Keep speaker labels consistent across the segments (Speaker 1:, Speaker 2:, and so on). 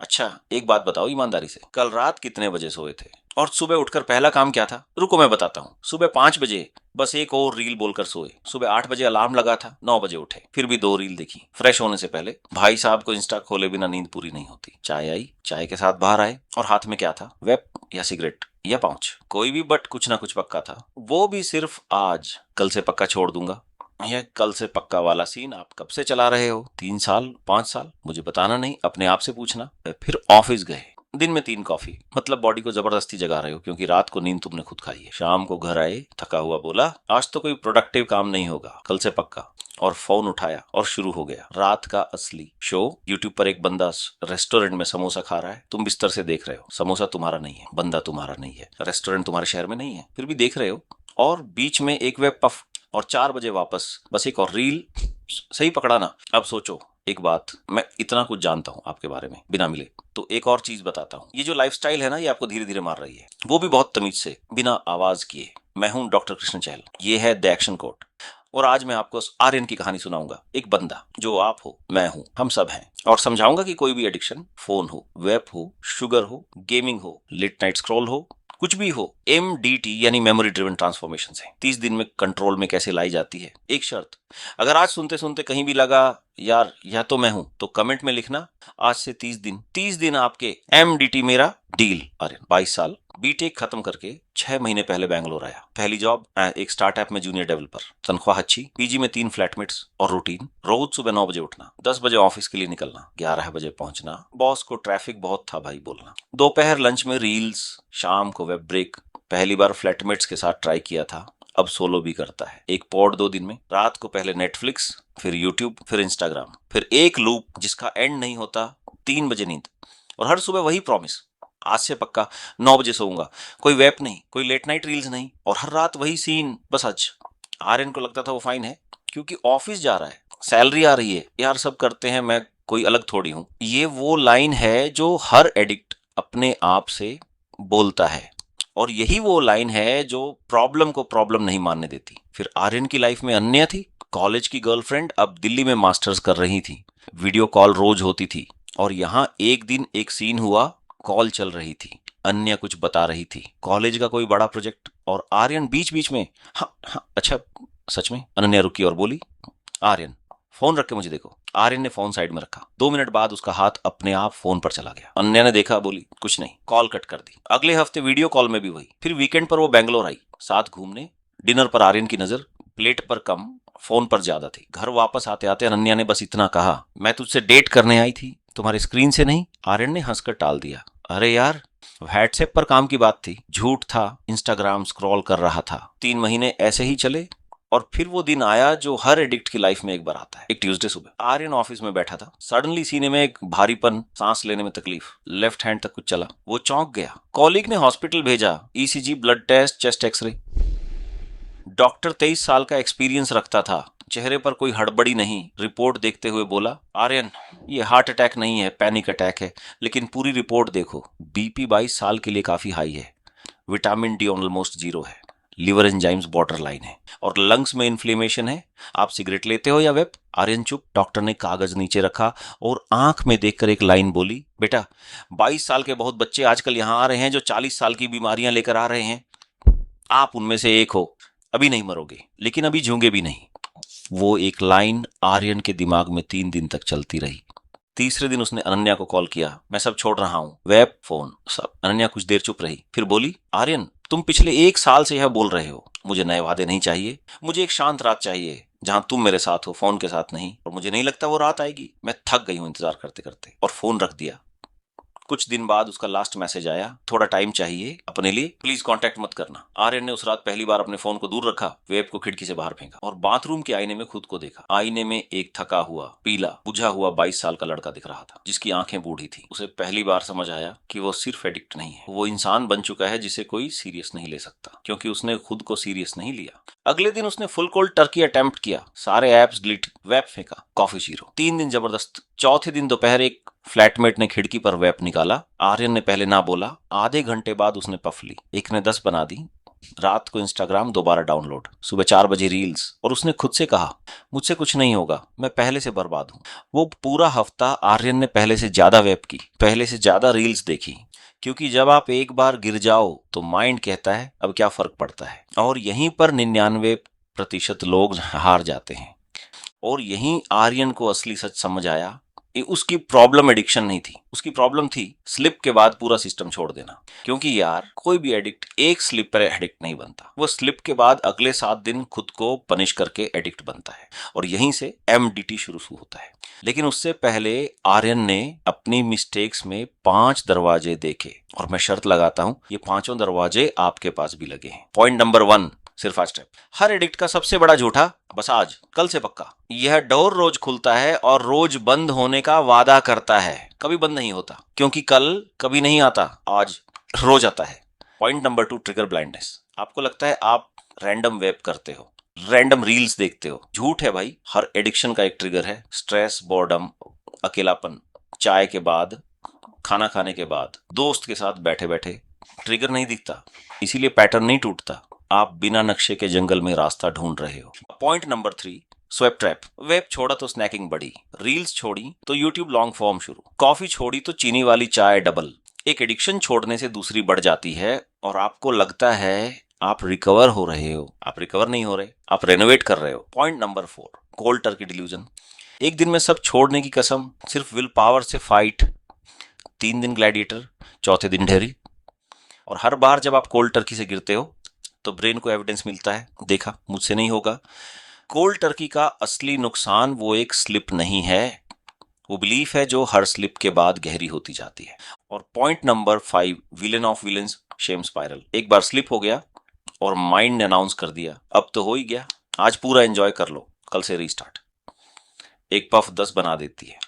Speaker 1: अच्छा, एक बात बताओ ईमानदारी से, कल रात कितने बजे सोए थे? और सुबह उठकर पहला काम क्या था? रुको मैं बताता हूँ। सुबह 5 बजे बस एक और रील बोलकर सोए। सुबह 8 बजे अलार्म लगा था, 9 बजे उठे, फिर भी 2 रील देखी। फ्रेश होने से पहले भाई साहब को इंस्टा खोले बिना नींद पूरी नहीं होती। चाय आई, चाय के साथ बाहर आए और हाथ में क्या था? वेब या सिगरेट या पाउच, कोई भी, बट कुछ ना कुछ पक्का था। वो भी सिर्फ आज। कल से पक्का छोड़ दूंगा। यह कल से पक्का वाला सीन आप कब से चला रहे हो? 3 साल, 5 साल? मुझे बताना नहीं, अपने आप से पूछना। फिर ऑफिस गए। दिन में 3 कॉफी, मतलब बॉडी को जबरदस्ती जगा रहे हो क्योंकि रात को नींद तुमने खुद खाई है। शाम को घर आए, थका हुआ बोला आज तो कोई प्रोडक्टिव काम नहीं होगा, कल से पक्का। और फोन उठाया और शुरू हो गया रात का असली शो। यूट्यूब पर एक बंदा रेस्टोरेंट में समोसा खा रहा है, तुम बिस्तर से देख रहे हो। समोसा तुम्हारा नहीं है, बंदा तुम्हारा नहीं है, रेस्टोरेंट तुम्हारे शहर में नहीं है, फिर भी देख रहे हो। और बीच में एक वेब पफ और 4 बजे वापस, बस एक और रील। सही पकड़ा ना? अब सोचो एक बात, मैं इतना कुछ जानता हूं आपके बारे में बिना मिले, तो एक और चीज बताता हूं। ये जो लाइफस्टाइल है ना, ये आपको धीरे धीरे मार रही है, वो भी बहुत तमीज से, बिना आवाज किए। मैं हूं डॉक्टर कृष्ण चहल, ये है द एक्शन कोड। और आज मैं आपको आर्यन की कहानी सुनाऊंगा। एक बंदा, जो आप हो, मैं हूं, हम सब हैं। और समझाऊंगा कि कोई भी एडिक्शन, फोन हो, वेब हो, शुगर हो, गेमिंग हो, लेट नाइट स्क्रॉल हो, कुछ भी हो, MDT यानी मेमोरी ड्रिवन ट्रांसफॉर्मेशन है 30 दिन में कंट्रोल में कैसे लाई जाती है। एक शर्त, अगर आज सुनते सुनते कहीं भी लगा यार यह तो मैं हूं, तो कमेंट में लिखना आज से 30 दिन आपके MDT मेरा डील। अरे 22 साल, बीटेक खत्म करके 6 महीने पहले बैंगलोर आया। पहली जॉब एक स्टार्टअप में जूनियर डेवलपर, तनख्वाह अच्छी, पीजी में 3 फ्लैटमेट्स और रूटीन। रोज सुबह 9 बजे उठना, 10 बजे ऑफिस के लिए निकलना, 11 बजे पहुंचना। बॉस को ट्रैफिक बहुत था भाई बोलना। दोपहर लंच में रील्स, शाम को वेब ब्रेक। पहली बार फ्लैटमेट्स के साथ ट्राई किया था, अब सोलो भी करता है। एक पॉड 2 दिन में। रात को पहले नेटफ्लिक्स, फिर यूट्यूब, फिर इंस्टाग्राम, फिर एक लूप जिसका एंड नहीं होता। 3 बजे नींद, और हर सुबह वही प्रॉमिस, आज से पक्का 9 बजे सोऊंगा, कोई वेब नहीं, कोई लेट नाइट रील्स नहीं। और हर रात वही सीन, बस आज। आर्यन को लगता था वो फाइन है क्योंकि ऑफिस जा रहा है, सैलरी आ रही है, यार सब करते हैं, मैं कोई अलग थोड़ी हूं। ये वो लाइन है जो हर एडिक्ट अपने आप से बोलता है, और यही वो लाइन है जो प्रॉब्लम को प्रॉब्लम नहीं मानने देती। फिर आर्यन की लाइफ में अन्य थी। कॉलेज की गर्लफ्रेंड अब दिल्ली में मास्टर्स कर रही थी, वीडियो कॉल रोज होती थी। और यहाँ एक दिन एक सीन हुआ, कॉल चल रही थी, अन्य कुछ बता रही थी, कॉलेज का कोई बड़ा प्रोजेक्ट, और आर्यन बीच बीच में हाँ हाँ अच्छा सच में। अनन्या रुकी और बोली, आर्यन फोन रख के मुझे देखो। आर्यन ने फोन साइड में रखा। 2 मिनट बाद उसका हाथ अपने आप फोन पर चला गया। अनन्या ने देखा, बोली कुछ नहीं, कॉल कट कर दी। अगले हफ्ते वीडियो कॉल में भी वही। फिर वीकेंड पर वो बैंगलोर आई, साथ घूमने। डिनर पर आर्यन की नजर प्लेट पर कम, फोन पर ज्यादा थी। घर वापस आते आते अनन्या ने बस इतना कहा, मैं तुझसे डेट करने आई थी, तुम्हारे स्क्रीन से नहीं। आर्यन ने हंसकर टाल दिया, अरे यार व्हाट्सएप पर काम की बात थी। झूठ था, इंस्टाग्राम स्क्रॉल कर रहा था। 3 महीने ऐसे ही चले, और फिर वो दिन आया जो हर एडिक्ट की लाइफ में एक बार आता है। एक ट्यूसडे सुबह आर्यन ऑफिस में बैठा था, सडनली सीने में एक भारीपन, सांस लेने में तकलीफ, लेफ्ट हैंड तक कुछ चला। वो चौंक गया। कॉलीग ने हॉस्पिटल भेजा, ECG, blood test, chest x-ray. Doctor 23 साल का एक्सपीरियंस रखता था, चेहरे पर कोई हड़बड़ी नहीं। रिपोर्ट देखते हुए बोला, आर्यन ये हार्ट अटैक नहीं है, पैनिक अटैक है, लेकिन पूरी रिपोर्ट देखो। BP 22 साल के लिए काफी हाई है, विटामिन D ऑलमोस्ट 0 है, लिवर एंजाइम्स बॉर्डर लाइन है, और लंग्स में इन्फ्लेमेशन है। आप सिगरेट लेते हो या वेब? आर्यन चुप। डॉक्टर ने कागज नीचे रखा और आंख में देखकर एक लाइन बोली, बेटा 22 साल के बहुत बच्चे आजकल यहां आ रहे हैं जो 40 साल की बीमारियां लेकर आ रहे हैं, आप उनमें से एक हो। अभी नहीं मरोगे, लेकिन अभी झूंगे भी नहीं। वो एक लाइन आर्यन के दिमाग में 3 दिन तक चलती रही। तीसरे दिन उसने अनन्या को कॉल किया, मैं सब छोड़ रहा हूँ, वेब, फोन, सब। अनन्या कुछ देर चुप रही, फिर बोली, आर्यन तुम पिछले 1 साल से यह बोल रहे हो, मुझे नए वादे नहीं चाहिए, मुझे एक शांत रात चाहिए जहां तुम मेरे साथ हो, फोन के साथ नहीं। और मुझे नहीं लगता वो रात आएगी, मैं थक गई हूं इंतजार करते करते। और फोन रख दिया। कुछ दिन बाद उसका लास्ट मैसेज आया, थोड़ा टाइम चाहिए अपने लिए, प्लीज कांटेक्ट मत करना। आर्यन ने उस रात पहली बार अपने फोन को दूर रखा, वेब को खिड़की से बाहर फेंका, और बाथरूम के आईने में खुद को देखा। आईने में एक थका हुआ, पीला, बुझा हुआ 22 साल का लड़का दिख रहा था, जिसकी आंखें बूढ़ी थी। उसे पहली बार समझ आया कि वो सिर्फ एडिक्ट नहीं है, वो इंसान बन चुका है जिसे कोई सीरियस नहीं ले सकता, क्योंकि उसने खुद को सीरियस नहीं लिया। अगले दिन उसने फुल कोल्ड टर्की अटेम्प्ट किया, सारे एप्स डिलीट, वेब फेंका, कॉफी जीरो। 3 दिन जबरदस्त। चौथे दिन दोपहर एक फ्लैटमेट ने खिड़की पर वेप निकाला। आर्यन ने पहले ना बोला। आधे घंटे बाद उसने पफ ली। एक ने 10 बना दी, रात को इंस्टाग्राम दोबारा डाउनलोड, सुबह 4 बजे रील्स, और उसने खुद से कहा मुझसे कुछ नहीं होगा, मैं पहले से बर्बाद हूं। वो पूरा हफ्ता आर्यन ने पहले से ज्यादा वेब की, पहले से ज्यादा रील्स देखी, क्योंकि जब आप एक बार गिर जाओ तो माइंड कहता है अब क्या फर्क पड़ता है। और यहीं पर 99% लोग हार जाते हैं। और यहीं आर्यन को असली सच समझ आया। उसकी प्रॉब्लम एडिक्शन नहीं थी, उसकी प्रॉब्लम थी स्लिप के बाद पूरा सिस्टम छोड़ देना। क्योंकि यार कोई भी एडिक्ट एक स्लिप पर एडिक्ट नहीं बनता, वो स्लिप के बाद अगले 7 दिन खुद को पनिश करके एडिक्ट बनता है, और यहीं से MDT शुरू होता है। लेकिन उससे पहले आर्यन ने अपनी मिस्टेक्स में 5 दरवाजे देखे, और मैं शर्त लगाता हूं ये 5 दरवाजे आपके पास भी लगे हैं। पॉइंट नंबर 1, सिर्फ आज स्टेप। हर एडिक्ट का सबसे बड़ा झूठा बस आज, कल से पक्का। यह डोर रोज खुलता है और रोज बंद होने का वादा करता है, कभी बंद नहीं होता, क्योंकि कल कभी नहीं आता, आज रोज आता है। Point number 2, trigger blindness. आपको लगता है आप रैंडम वेब करते हो, रैंडम रील्स देखते हो, झूठ है भाई। हर एडिक्शन का एक ट्रिगर है, स्ट्रेस, बोर्डम, अकेलापन, चाय के बाद, खाना खाने के बाद, दोस्त के साथ बैठे बैठे। ट्रिगर नहीं दिखता, इसीलिए पैटर्न नहीं टूटता, आप बिना नक्शे के जंगल में रास्ता ढूंढ रहे हो। Point number 3, swap trap. Vape छोड़ा तो स्नैकिंग बढ़ी, रील्स छोड़ी तो यूट्यूब लॉन्ग फॉर्म शुरू, कॉफी छोड़ी तो चीनी वाली चाय डबल। एक एडिक्शन छोड़ने से दूसरी बढ़ जाती है, और आपको लगता है आप रिकवर हो रहे हो, आप रिकवर नहीं हो रहे, आप रेनोवेट कर रहे हो। Point number 4, cold Turkey delusion. एक दिन में सब छोड़ने की कसम, सिर्फ विल पावर से फाइट, 3 दिन ग्लैडिएटर, चौथे दिन ढेरी। और हर बार जब आप कोल्ड टर्की से गिरते हो तो ब्रेन को एविडेंस मिलता है, देखा मुझसे नहीं होगा। कोल्ड टर्की का असली नुकसान वो एक स्लिप नहीं है, वो बिलीफ है जो हर स्लिप के बाद गहरी होती जाती है। और point number 5, villain of villains, shame spiral. एक बार स्लिप हो गया और माइंड ने अनाउंस कर दिया अब तो हो ही गया, आज पूरा एंजॉय कर लो, कल से रीस्टार्ट। एक पफ 10 बना देती है,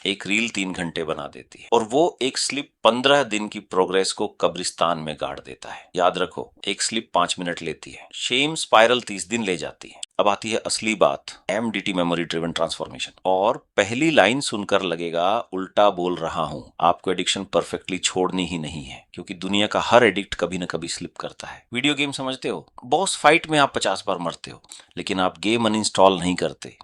Speaker 1: एक रील 3 घंटे बना देती है, और वो एक स्लिप 15 दिन की प्रोग्रेस को कब्रिस्तान में गाड़ देता है। याद रखो, एक स्लिप 5 मिनट लेती है, शेम स्पाइरल 30 दिन ले जाती है। अब आती है असली बात, MDT, मेमोरी ड्रिवन ट्रांसफॉर्मेशन। और पहली लाइन सुनकर लगेगा उल्टा बोल रहा हूं, आपको एडिक्शन परफेक्टली छोड़नी ही नहीं है, क्योंकि दुनिया का हर एडिक्ट कभी न कभी स्लिप करता है। वीडियो गेम समझते हो, बॉस फाइट में आप 50 बार मरते हो, लेकिन आप गेम अनइंस्टॉल नहीं करते,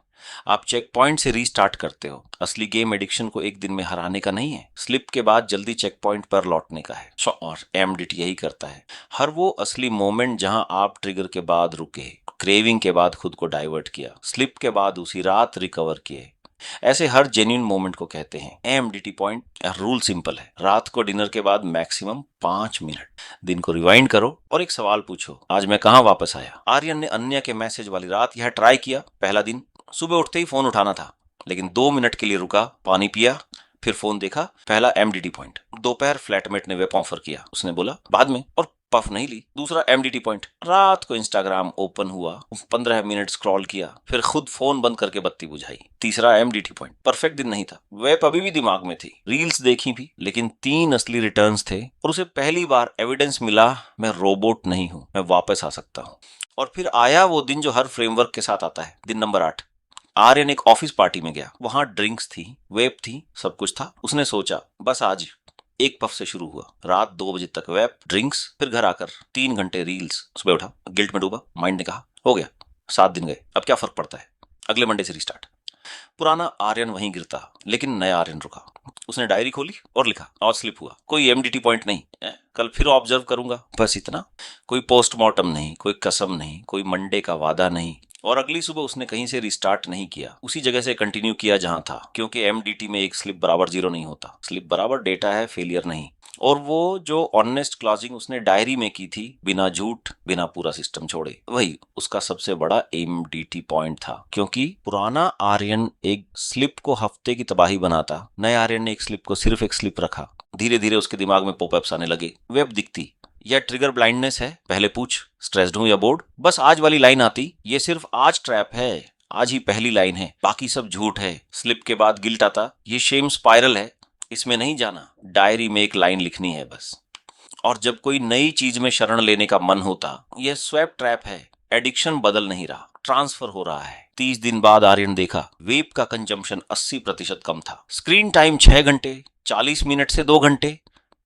Speaker 1: आप चेक पॉइंट से रीस्टार्ट करते हो। असली गेम एडिक्शन को एक दिन में हराने का नहीं है, स्लिप के बाद जल्दी चेक पॉइंट पर लौटने का है। और MDT यही करता है, हर वो असली मोमेंट जहां आप ट्रिगर के बाद रुके, क्रेविंग के बाद खुद को डाइवर्ट किया, स्लिप के बाद उसी रात रिकवर किए, ऐसे हर जेन्युइन मोमेंट को कहते हैं MDT पॉइंट। रूल सिंपल है, रात को डिनर के बाद मैक्सिमम 5 मिनट, दिन को रिवाइंड करो और एक सवाल पूछो, आज मैं कहां वापस आया। आर्यन ने अन्य के मैसेज वाली रात यह ट्राई किया। पहला दिन, सुबह उठते ही फोन उठाना था, लेकिन 2 मिनट के लिए रुका, पानी पिया, फिर फोन देखा, पहला MDT पॉइंट। दोपहर फ्लैटमेट ने वेब ऑफर किया, उसने बोला बाद में, और पफ नहीं ली, दूसरा MDT पॉइंट। रात को इंस्टाग्राम ओपन हुआ, 15 मिनट स्क्रॉल किया, फिर खुद फोन बंद करके बत्ती बुझाई, तीसरा MDT पॉइंट। परफेक्ट दिन नहीं था, वेब अभी भी दिमाग में थी, रील्स देखी भी, लेकिन 3 असली रिटर्न्स थे, और उसे पहली बार एविडेंस मिला, मैं रोबोट नहीं हूं, मैं वापस आ सकता हूं। और फिर आया वो दिन जो हर फ्रेमवर्क के साथ आता है, दिन नंबर 8। आर्यन एक ऑफिस पार्टी में गया, वहां ड्रिंक्स थी, वेब थी, सब कुछ था। उसने सोचा बस आज, एक पफ से शुरू हुआ, रात 2 बजे तक वेब, ड्रिंक्स, फिर घर आकर 3 घंटे रील्स। सुबह उठा, गिल्ट में डूबा, माइंड ने कहा हो गया, 7 दिन गए, अब क्या फर्क पड़ता है, अगले मंडे से रिस्टार्ट। पुराना आर्यन वहीं गिरता, लेकिन नया आर्यन रुका। उसने डायरी खोली और लिखा, और स्लिप हुआ, कोई MDT पॉइंट नहीं, कल फिर ऑब्जर्व करूंगा, बस इतना। कोई पोस्टमार्टम नहीं, कोई कसम नहीं, कोई मंडे का वादा नहीं। और अगली सुबह उसने कहीं से रिस्टार्ट नहीं किया, उसी जगह से कंटिन्यू किया जहां था, क्योंकि MDT में एक स्लिप बराबर 0 नहीं होता, स्लिप बराबर डेटा है, फेलियर नहीं। और वो जो ऑनेस्ट क्लॉजिंग उसने डायरी में की थी, बिना झूठ, बिना पूरा सिस्टम छोड़े, वही उसका सबसे बड़ा MDT पॉइंट था। क्योंकि पुराना आर्यन एक स्लिप को हफ्ते की तबाही बनाता, नए आर्यन ने एक स्लिप को सिर्फ एक स्लिप रखा। धीरे धीरे उसके दिमाग में पॉपअप्स आने लगे, वेब दिखती, या ट्रिगर ब्लाइंडनेस है, पहले पूछ स्ट्रेस्ड हूं या बोर्ड, बस आज वाली लाइन आती, ये सिर्फ आज ट्रैप है, आज ही पहली लाइन है, बाकी सब झूठ है। स्लिप के बाद गिल्ट आता, ये शेम स्पाइरल है, इसमें नहीं जाना, डायरी में एक लाइन लिखनी है बस। और जब कोई नई चीज में शरण लेने का मन होता, यह स्वैप ट्रैप है, एडिक्शन बदल नहीं रहा, ट्रांसफर हो रहा है। 30 दिन बाद आर्यन देखा, वेब का कंजम्पशन 80% कम था, स्क्रीन टाइम 6 घंटे, 40 मिनट से 2 घंटे,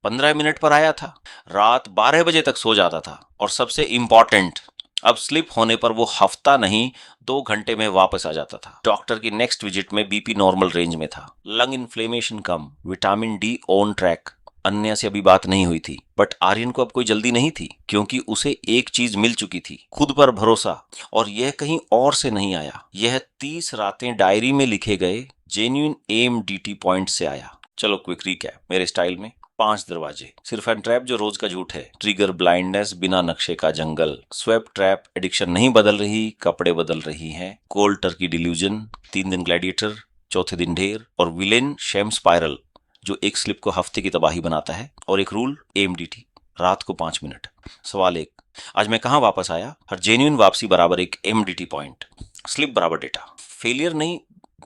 Speaker 1: 15 मिनट पर आया था, रात 12 बजे तक सो जाता था, और सबसे इंपॉर्टेंट, अब स्लिप होने पर वो हफ्ता नहीं 2 घंटे में वापस आ जाता था। डॉक्टर की नेक्स्ट विजिट में बीपी नॉर्मल रेंज में था, lung inflammation come, vitamin D on track. अन्य से अभी बात नहीं हुई थी, बट आर्यन को अब कोई जल्दी नहीं थी, क्योंकि उसे एक चीज मिल चुकी थी, खुद पर भरोसा। और यह कहीं और से नहीं आया, यह 30 रातें डायरी में लिखे गए जेन्युइन AMDT पॉइंट से आया। चलो क्विक रिकैप मेरे स्टाइल में। 5 दरवाजे, सिर्फ एंड ट्रैप जो रोज का झूठ है, ट्रिगर ब्लाइंडनेस, बिना नक्शे का जंगल, स्वेप ट्रैप, एडिक्शन नहीं बदल रही, कपड़े बदल रही हैं, कोल्ड टर्की डिल्यूजन, 3 दिन ग्लैडिएटर, चौथे दिन ढेर, और विलेन शेम स्पाइरल जो एक स्लिप को हफ्ते की तबाही बनाता है, और एक रूल AMDT, रात को 5 मिनट। सवाल 1, आज मैं कहां वापस आया? हर जेन्युइन वापसी बराबर एक AMDT पॉइंट, स्लिप बराबर डेटा, फेलियर नहीं,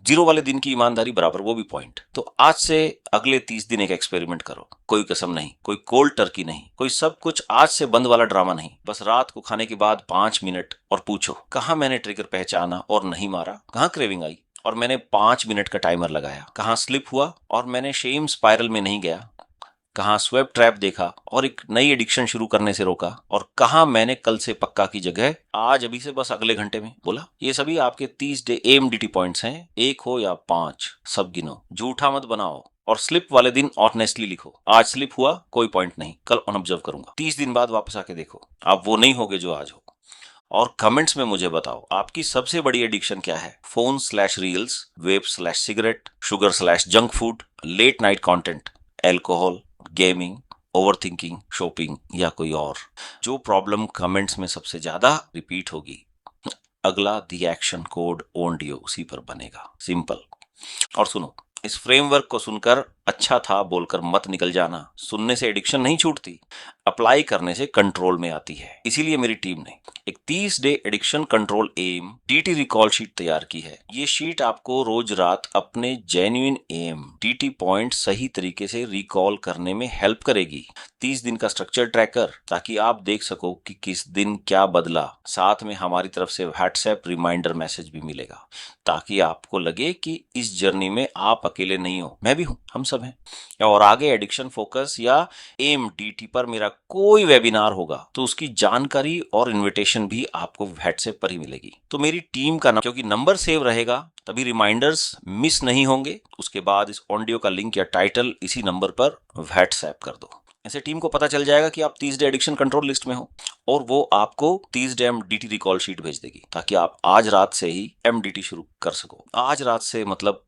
Speaker 1: 0 वाले दिन की ईमानदारी बराबर वो भी पॉइंट। तो आज से अगले 30 दिन एक एक्सपेरिमेंट करो, कोई कसम नहीं, कोई कोल्ड टर्की नहीं, कोई सब कुछ आज से बंद वाला ड्रामा नहीं, बस रात को खाने के बाद 5 मिनट और पूछो कहां मैंने ट्रिगर पहचाना और नहीं मारा, कहां क्रेविंग आई और मैंने 5 मिनट का टाइमर लगाया, कहां स्लिप हुआ और मैंने शेम स्पाइरल में नहीं गया, कहां स्वेप ट्रैप देखा और एक नई एडिक्शन शुरू करने से रोका, और कहां मैंने कल से पक्का की जगह आज अभी से बस अगले घंटे में बोला। ये सभी आपके 30 डे AMDT पॉइंट्स हैं, 1 हो या 5, सब गिनो, झूठा मत बनाओ, और स्लिप वाले दिन ऑनेस्टली लिखो, आज स्लिप हुआ कोई पॉइंट नहीं, कल ऑब्जर्व करूंगा। 30 दिन बाद वापस आके देखो, आप वो नहीं होगे जो आज हो। और कमेंट्स में मुझे बताओ आपकी सबसे बड़ी एडिक्शन क्या है? Phone reels, vape cigarette, sugar junk food, late night content, alcohol, gaming, overthinking, shopping, या कोई और? जो प्रॉब्लम कमेंट्स में सबसे ज्यादा रिपीट होगी, अगला दी एक्शन कोड ऑडियो उसी पर बनेगा। सिंपल। और सुनो, इस फ्रेमवर्क को सुनकर अच्छा था बोलकर मत निकल जाना, सुनने से एडिक्शन नहीं छूटती, अप्लाई करने से कंट्रोल में आती है। इसीलिए मेरी टीम ने एक 30 day addiction control AMDT recall sheet तैयार की है। ये शीट आपको रोज रात अपने जेन्युइन AMDT पॉइंट सही तरीके से रिकॉल करने में हेल्प करेगी। 30 दिन का स्ट्रक्चर ट्रैकर, ताकि आप देख सको कि किस दिन क्या बदला। साथ में हमारी तरफ से WhatsApp रिमाइंडर मैसेज भी मिलेगा, ताकि आपको लगे कि इस जर्नी में आप अकेले नहीं हो, मैं भी हूं, हम सब हैं। और आगे एडिक्शन फोकस या AMDT पर मेरा कोई वेबिनार होगा तो उसकी जानकारी और इनविटेशन भी आपको WhatsApp पर ही मिलेगी। तो मेरी टीम का क्योंकि नंबर सेव रहेगा तभी रिमाइंडर्स मिस नहीं होंगे। उसके बाद इस ऑडियो का लिंक या टाइटल इसी नंबर पर WhatsApp कर दो, ऐसे टीम को पता चल जाएगा कि आप 30 डे एडिक्शन कंट्रोल लिस्ट में हो, और वो आपको 30 डे MDT रिकॉल शीट भेज देगी, ताकि आप आज रात से ही MDT शुरू कर सको। आज रात से मतलब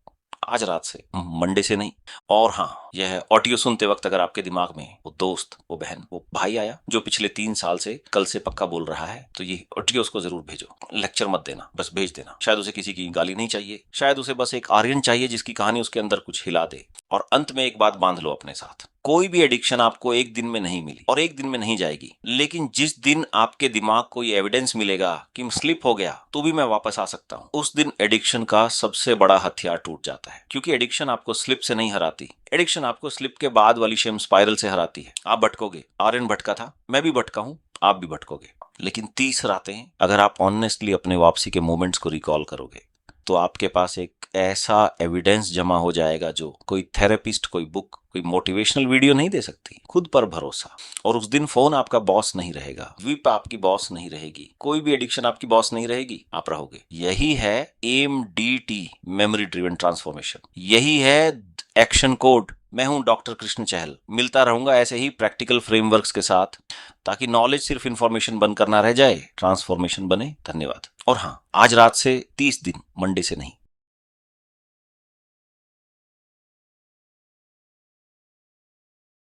Speaker 1: आज रात से, मंडे से नहीं। और हाँ, यह ऑडियो सुनते वक्त अगर आपके दिमाग में वो दोस्त, वो बहन, वो भाई आया जो पिछले 3 साल से कल से पक्का बोल रहा है, तो ये ऑडियो उसको जरूर भेजो। लेक्चर मत देना, बस भेज देना। शायद उसे किसी की गाली नहीं चाहिए, शायद उसे बस एक आर्यन चाहिए जिसकी कहानी उसके अंदर कुछ हिला दे। और अंत में एक बात बांध लो अपने साथ, कोई भी एडिक्शन आपको एक दिन में नहीं मिली और एक दिन में नहीं जाएगी, लेकिन जिस दिन आपके दिमाग को ये एविडेंस मिलेगा कि स्लिप हो गया तो भी मैं वापस आ सकता हूँ, उस दिन एडिक्शन का सबसे बड़ा हथियार टूट जाता है। क्योंकि एडिक्शन आपको स्लिप से नहीं हराती, एडिक्शन आपको स्लिप के बाद वाली शेम स्पाइरल से हराती है। आप भटकोगे, आर्यन भटका था, मैं भी भटका हूँ, आप भी भटकोगे, लेकिन 30 रातें अगर आप ऑनेस्टली अपने वापसी के मोमेंट्स को रिकॉल करोगे, तो आपके पास एक ऐसा एविडेंस जमा हो जाएगा जो कोई थेरेपिस्ट, कोई बुक, कोई मोटिवेशनल वीडियो नहीं दे सकती। खुद पर भरोसा। और उस दिन फोन आपका बॉस नहीं रहेगा, विप आपकी बॉस नहीं रहेगी, कोई भी एडिक्शन आपकी बॉस नहीं रहेगी, आप रहोगे। यही है AMDT, मेमोरी ड्रिवन ट्रांसफॉर्मेशन। यही है एक्शन कोड। मैं हूं डॉक्टर कृष्ण चहल, मिलता रहूंगा ऐसे ही प्रैक्टिकल फ्रेमवर्क्स के साथ, ताकि नॉलेज सिर्फ इंफॉर्मेशन बनकर ना रह जाए, ट्रांसफॉर्मेशन बने। धन्यवाद। और हाँ, आज रात से 30 दिन, मंडे से नहीं।